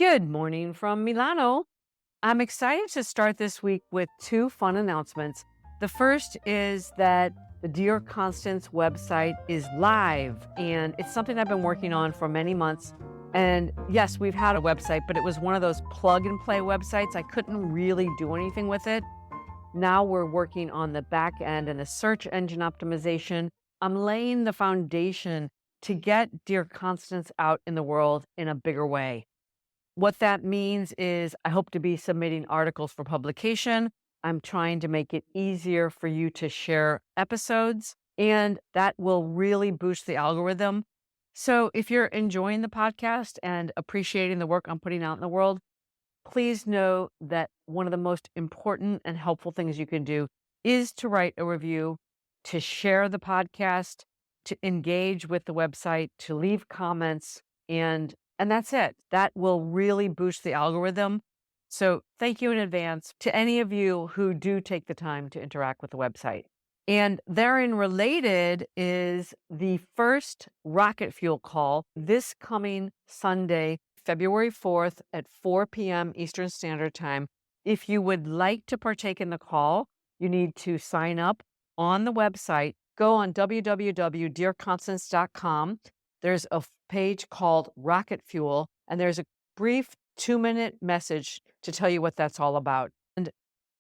Good morning from Milano. I'm excited to start this week with two fun announcements. The first is that the Dear Constance website is live, and it's something I've been working on for many months. And yes, we've had a website, but it was one of those plug and play websites. I couldn't really do anything with it. Now we're working on the back end and the search engine optimization. I'm laying the foundation to get Dear Constance out in the world in a bigger way. What that means is I hope to be submitting articles for publication. I'm trying to make it easier for you to share episodes, and that will really boost the algorithm. So if you're enjoying the podcast and appreciating the work I'm putting out in the world, please know that one of the most important and helpful things you can do is to write a review, to share the podcast, to engage with the website, to leave comments, and that's it. That will really boost the algorithm. So thank you in advance to any of you who do take the time to interact with the website. And therein related is the first rocket fuel call this coming Sunday, February 4th at 4 p.m. Eastern Standard Time. If you would like to partake in the call, you need to sign up on the website. Go on www.dearconstance.com. There's a page called Rocket Fuel, and there's a brief 2-minute message to tell you what that's all about.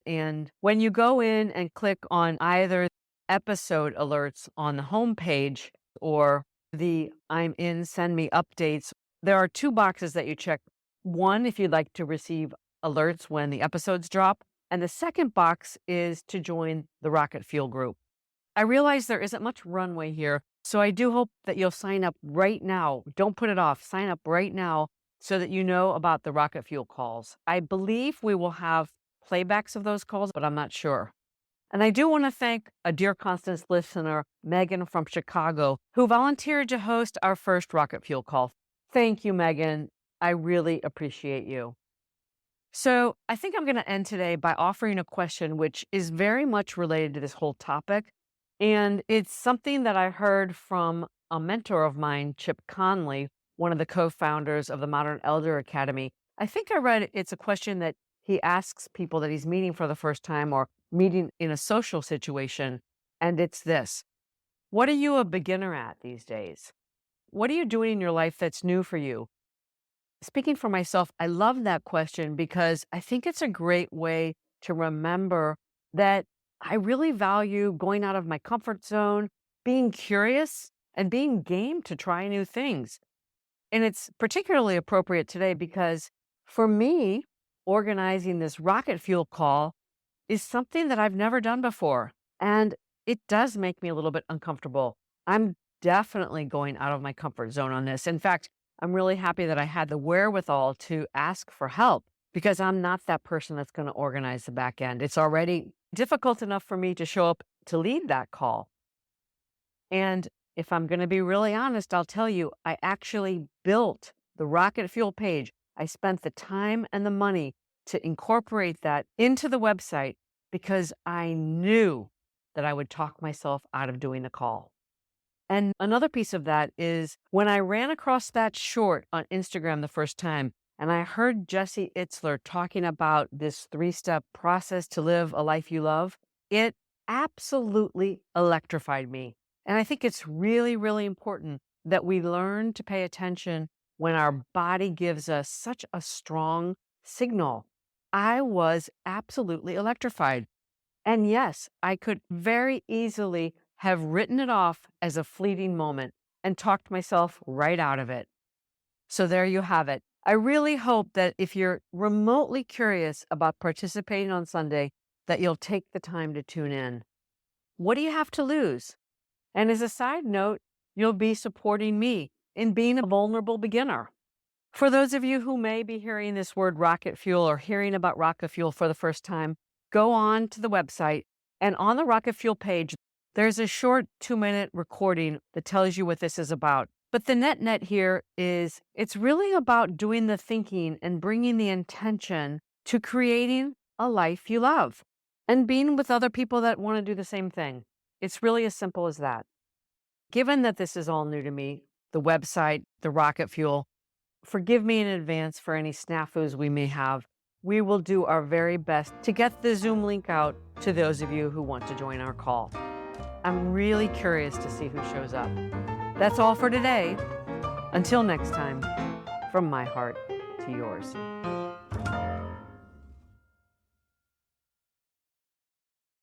And when you go in and click on either episode alerts on the homepage or the I'm in, send me updates, there are two boxes that you check. One, if you'd like to receive alerts when the episodes drop, and the second box is to join the Rocket Fuel group. I realize there isn't much runway here, so I do hope that you'll sign up right now. Don't put it off. Sign up right now so that you know about the Rocket Fuel calls. I believe we will have playbacks of those calls, but I'm not sure. And I do want to thank a Dear Constance listener, Megan from Chicago, who volunteered to host our first Rocket Fuel call. Thank you, Megan. I really appreciate you. So I think I'm going to end today by offering a question which is very much related to this whole topic. And it's something that I heard from a mentor of mine, Chip Conley, one of the co-founders of the Modern Elder Academy. I think I read it's a question that he asks people that he's meeting for the first time or meeting in a social situation. And it's this: what are you a beginner at these days? What are you doing in your life that's new for you? Speaking for myself, I love that question because I think it's a great way to remember that I really value going out of my comfort zone, being curious, and being game to try new things. And it's particularly appropriate today because for me, organizing this rocket fuel call is something that I've never done before. And it does make me a little bit uncomfortable. I'm definitely going out of my comfort zone on this. In fact, I'm really happy that I had the wherewithal to ask for help because I'm not that person that's going to organize the back end. It's already difficult enough for me to show up to lead that call. And if I'm going to be really honest, I'll tell you, I actually built the rocket fuel page. I spent the time and the money to incorporate that into the website because I knew that I would talk myself out of doing the call. And another piece of that is when I ran across that short on Instagram the first time, and I heard Jesse Itzler talking about this 3-step process to live a life you love, it absolutely electrified me. And I think it's really, really important that we learn to pay attention when our body gives us such a strong signal. I was absolutely electrified. And yes, I could very easily have written it off as a fleeting moment and talked myself right out of it. So there you have it. I really hope that if you're remotely curious about participating on Sunday, that you'll take the time to tune in. What do you have to lose? And as a side note, you'll be supporting me in being a vulnerable beginner. For those of you who may be hearing this word rocket fuel or hearing about rocket fuel for the first time, go on to the website, and on the rocket fuel page, there's a short 2-minute recording that tells you what this is about. But the net here is it's really about doing the thinking and bringing the intention to creating a life you love and being with other people that want to do the same thing. It's really as simple as that. Given that this is all new to me, the website, the rocket fuel, Forgive me in advance for any snafus we may have. We will do our very best to get the Zoom link out to those of you who want to join our call. I'm really curious to see who shows up. That's all for today. Until next time, from my heart to yours.